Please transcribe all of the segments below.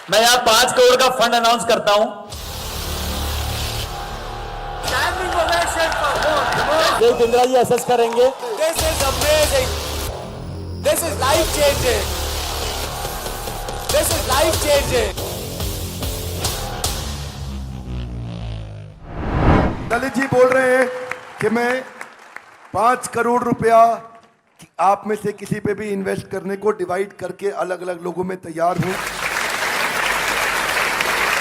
मैं यहाँ 5 करोड़ का फंड अनाउंस करता हूँ। देख इंदिरा जी असेस करेंगे। This is amazing. This is life changing. This is life changing. Lalit ji बोल रहे हैं कि मैं 5 करोड़ रुपया आप में से किसी पे भी इन्वेस्ट करने को डिवाइड करके अलग अलग लोगों में तैयार हूं।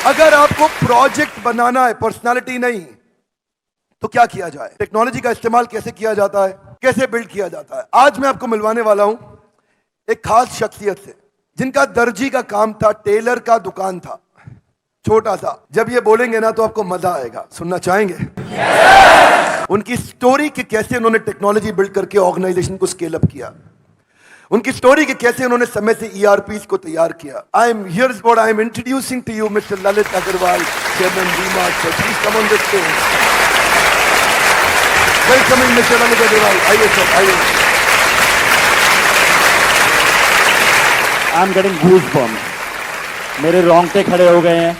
अगर आपको प्रोजेक्ट बनाना है, पर्सनालिटी नहीं, तो क्या किया जाए, टेक्नोलॉजी का इस्तेमाल कैसे किया जाता है, कैसे बिल्ड किया जाता है। आज मैं आपको मिलवाने वाला हूं एक खास शख्सियत से जिनका दर्जी का काम था, टेलर का दुकान था, छोटा सा। जब ये बोलेंगे ना तो आपको मजा आएगा। सुनना चाहेंगे? उनकी स्टोरी कि कैसे उन्होंने टेक्नोलॉजी बिल्ड करके ऑर्गेनाइजेशन को स्केल अप किया, उनकी स्टोरी कि कैसे उन्होंने समय से ईआरपीस को तैयार किया। I am here what I am introducing to you mister Lalit Agarwal, chairman V Mart. Sir please come on the stage. Welcoming mister Lalit Agarwal. आइए सर, आइए। आई एम गेटिंग गूज़बम्प्स, मेरे रोंगटे खड़े हो गए हैं।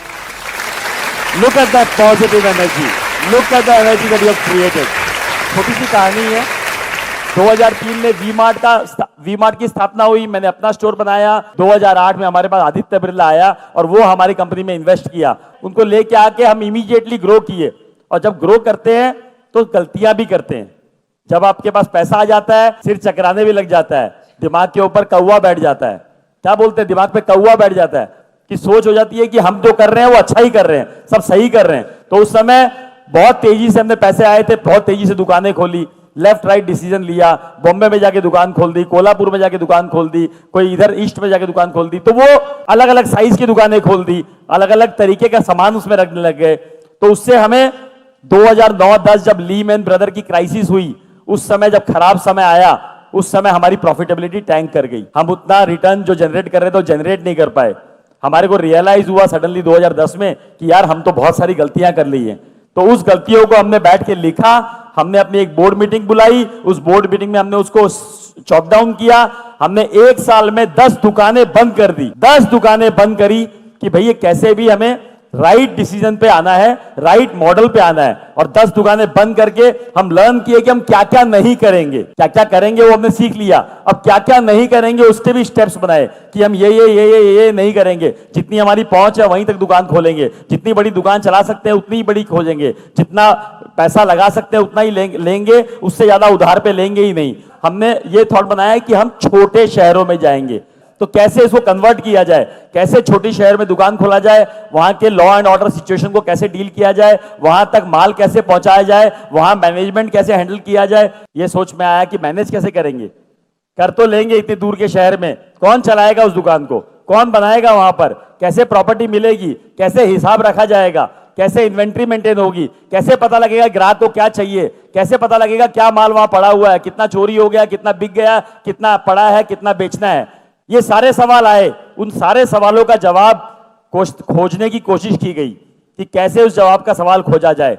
Look at that positive energy, look at the energy that you have created. छोटी सी कहानी है। 2003 में वी-मार्ट की स्थापना हुई, मैंने अपना स्टोर बनाया। 2008 में हमारे पास आदित्य बिरला आया और वो हमारी कंपनी में इन्वेस्ट किया। उनको लेके आके हम इमीडिएटली ग्रो किए। और जब ग्रो करते हैं तो गलतियां भी करते हैं। जब आपके पास पैसा आ जाता है सिर चकराने भी लग जाता है, दिमाग के ऊपर कौवा बैठ जाता है। क्या बोलते हैं, दिमाग पे कौवा बैठ जाता है कि सोच हो जाती है कि हम जो कर रहे हैं वो अच्छा ही कर रहे हैं, सब सही कर रहे हैं। तो उस समय बहुत तेजी से हमने पैसे आए थे, बहुत तेजी से दुकानें खोली, लेफ्ट राइट डिसीजन लिया। बॉम्बे में जाके दुकान खोल दी, कोल्हापुर में जाके दुकान खोल दी, कोई इधर ईस्ट में जाके दुकान खोल दी। तो वो अलग अलग साइज की दुकानें खोल दी, अलग अलग तरीके का सामान उसमें रखने लग गए। तो उससे हमें 2009-10 जब लीमैन ब्रदर की क्राइसिस हुई, उस समय जब खराब समय आया, उस समय हमारी प्रॉफिटेबिलिटी टैंक कर गई। हम उतना रिटर्न जो जनरेट कर रहे थे वो जनरेट नहीं कर पाए। हमारे को रियलाइज हुआ सडनली 2010 में कि यार हम तो बहुत सारी गलतियां कर ली हैं। तो उस गलतियों को हमने बैठ के लिखा, हमने अपनी एक बोर्ड मीटिंग बुलाई। उस बोर्ड मीटिंग में हमने उसको चॉक डाउन किया। हमने 1 साल में 10 दुकानें बंद कर दी, 10 दुकानें बंद करी कि भैया कैसे भी हमें राइट डिसीजन पे आना है, राइट मॉडल पे आना है। और 10 दुकानें बंद करके हम लर्न किए कि हम क्या क्या नहीं करेंगे, क्या क्या करेंगे वो हमने सीख लिया। अब क्या क्या नहीं करेंगे उसके भी स्टेप्स बनाए कि हम ये नहीं करेंगे। जितनी हमारी पहुंच है वहीं तक दुकान खोलेंगे, जितनी बड़ी दुकान चला सकते हैं उतनी ही बड़ी खोजेंगे, जितना पैसा लगा सकते हैं उतना ही लेंगे, उससे ज्यादा उधार पे लेंगे ही नहीं। हमने ये थॉट बनाया कि हम छोटे शहरों में जाएंगे, तो कैसे इसको कन्वर्ट किया जाए, कैसे छोटी शहर में दुकान खोला जाए, वहां के लॉ एंड ऑर्डर सिचुएशन को कैसे डील किया जाए, वहां तक माल कैसे पहुंचाया जाए, वहां मैनेजमेंट कैसे हैंडल किया जाए। ये सोच में आया कि मैनेज कैसे करेंगे, कर तो लेंगे इतनी दूर के शहर में, कौन चलाएगा उस दुकान को, कौन बनाएगा वहां पर, कैसे प्रॉपर्टी मिलेगी, कैसे हिसाब रखा जाएगा, कैसे इन्वेंट्री मेंटेन होगी, कैसे पता लगेगा ग्राहक को क्या चाहिए, कैसे पता लगेगा क्या माल वहां पड़ा हुआ है, कितना चोरी हो गया, कितना बिक गया, कितना पड़ा है, कितना बेचना है। ये सारे सवाल आए। उन सारे सवालों का जवाब खोजने की कोशिश की गई कि कैसे उस जवाब का सवाल खोजा जाए।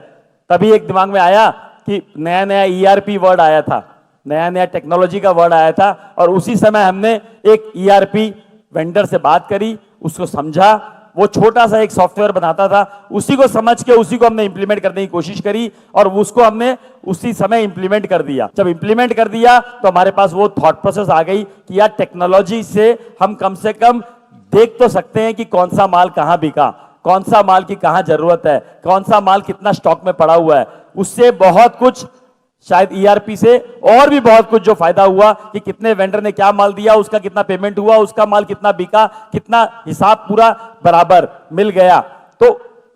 तभी एक दिमाग में आया कि नया नया ईआरपी वर्ड आया था, नया नया टेक्नोलॉजी का वर्ड आया था। और उसी समय हमने एक ईआरपी वेंडर से बात करी, उसको समझा। वो छोटा सा एक सॉफ्टवेयर बनाता था, उसी को समझ के उसी को हमने इंप्लीमेंट करने की कोशिश करी और उसको हमने उसी समय इंप्लीमेंट कर दिया। जब इंप्लीमेंट कर दिया तो हमारे पास वो थॉट प्रोसेस आ गई कि यार टेक्नोलॉजी से हम कम से कम देख तो सकते हैं कि कौन सा माल कहां बिका, कौन सा माल की कहां जरूरत है, कौन सा माल कितना स्टॉक में पड़ा हुआ है। उससे बहुत कुछ, शायद ईआरपी से और भी बहुत कुछ जो फायदा हुआ कि कितने वेंडर ने क्या माल दिया, उसका कितना पेमेंट हुआ, उसका माल कितना बिका, कितना हिसाब पूरा बराबर मिल गया। तो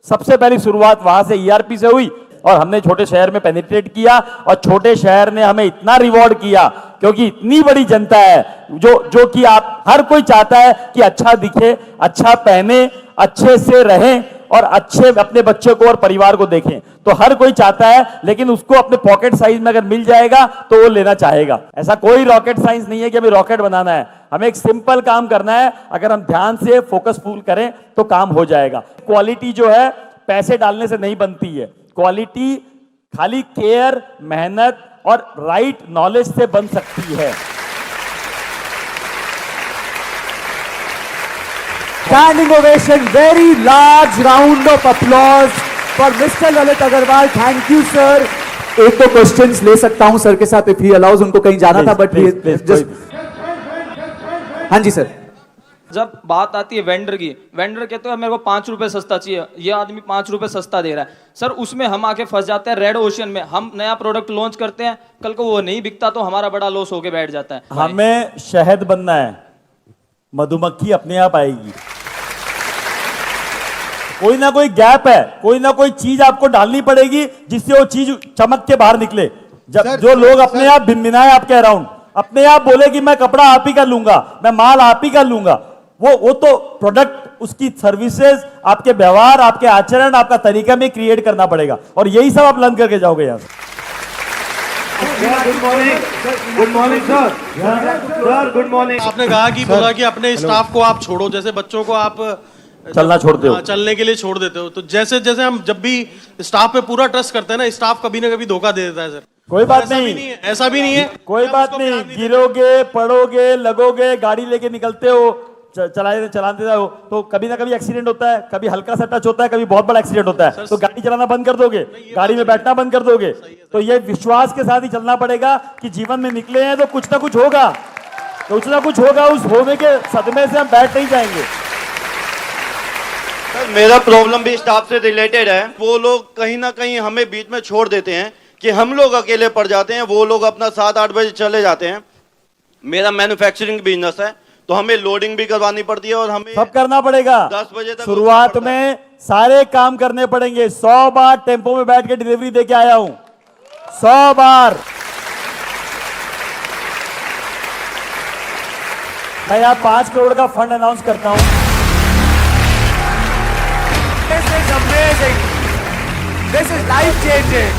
सबसे पहली शुरुआत वहां से ईआरपी से हुई और हमने छोटे शहर में पेनिट्रेट किया और छोटे शहर ने हमें इतना रिवॉर्ड किया क्योंकि इतनी बड़ी जनता है जो कि आप हर कोई चाहता है कि अच्छा दिखे, अच्छा पहने, अच्छे से रहें और अच्छे अपने बच्चे को और परिवार को देखें। तो हर कोई चाहता है, लेकिन उसको अपने पॉकेट साइज में अगर मिल जाएगा तो वो लेना चाहेगा। ऐसा कोई रॉकेट साइंस नहीं है कि हमें रॉकेट बनाना है, हमें एक सिंपल काम करना है। अगर हम ध्यान से फोकसफुल करें तो काम हो जाएगा। क्वालिटी जो है पैसे डालने से नहीं बनती है, क्वालिटी खाली केयर, मेहनत और राइट नॉलेज से बन सकती है। Standing ovation, very large round of applause for Mr. Lalit Agarwal. Thank you, sir. एक दो क्वेश्चंस ले सकता हूं सर के साथ if he allows, उनको कहीं जाना था बट जस्ट हाँ जी सर। जब बात आती है वेंडर की, वेंडर कहते हैं मेरे को 5 रुपए सस्ता चाहिए, ये आदमी 5 रुपए सस्ता दे रहा है सर, उसमें हम आके फंस जाते हैं रेड ओशन में। हम नया प्रोडक्ट लॉन्च करते हैं, कल को वो नहीं बिकता तो हमारा बड़ा लॉस होके बैठ जाता है। हमें शहद बनना है, मधुमक्खी अपने आप आएगी। कोई ना कोई गैप है, कोई ना कोई चीज आपको डालनी पड़ेगी जिससे वो चीज चमक के बाहर निकले। जब जो लोग अपने आप भिनभिनाए आपके अराउंड, अपने आप बोले कि मैं कपड़ा आप ही का लूंगा, मैं माल आप ही का लूंगा, वो तो प्रोडक्ट, उसकी सर्विसेज, आपके व्यवहार, आपके आचरण, आपका तरीका में क्रिएट करना पड़ेगा और यही सब आप लर्न करके जाओगे यहाँ से। Good morning sir. Sir good morning. आपने कहा कि बोला कि अपने स्टाफ को आप छोड़ो, जैसे बच्चों को आप चलना छोड़ते हो, चलने के लिए छोड़ देते हो, तो जैसे जैसे हम जब भी स्टाफ पे पूरा ट्रस्ट करते हैं ना, स्टाफ कभी ना कभी धोखा दे देता है सर। कोई बात नहीं, ऐसा भी नहीं है, कोई बात नहीं। गिरोगे, पड़ोगे, लगोगे, गाड़ी लेके निकलते हो, चलाते हो तो कभी ना कभी एक्सीडेंट होता है, कभी हल्का सा टच होता है, कभी बहुत बड़ा एक्सीडेंट होता है, तो गाड़ी चलाना बंद कर दोगे, गाड़ी में बैठना बंद कर दोगे। तो ये विश्वास के साथ ही चलना पड़ेगा कि जीवन में निकले हैं तो कुछ ना कुछ होगा, कुछ ना कुछ होगा। उस होने के सदमे से हम बैठ नहीं जाएंगे। सर मेरा प्रॉब्लम भी स्टाफ से रिलेटेड है। वो लोग कहीं ना कहीं हमें बीच में छोड़ देते हैं कि हम लोग अकेले पड़ जाते हैं, वो लोग अपना 7-8 बजे चले जाते हैं। मेरा मैन्युफैक्चरिंग बिजनेस है तो हमें लोडिंग भी करवानी पड़ती है और हमें सब करना पड़ेगा। 10 बजे तक शुरुआत में सारे काम करने पड़ेंगे। 100 बार टेम्पो में बैठ के डिलीवरी देके आया हूं, 100 बार। मैं यहाँ 5 करोड़ का फंड अनाउंस करता हूं। This is amazing. This is life changing.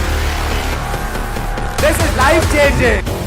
This is life changing.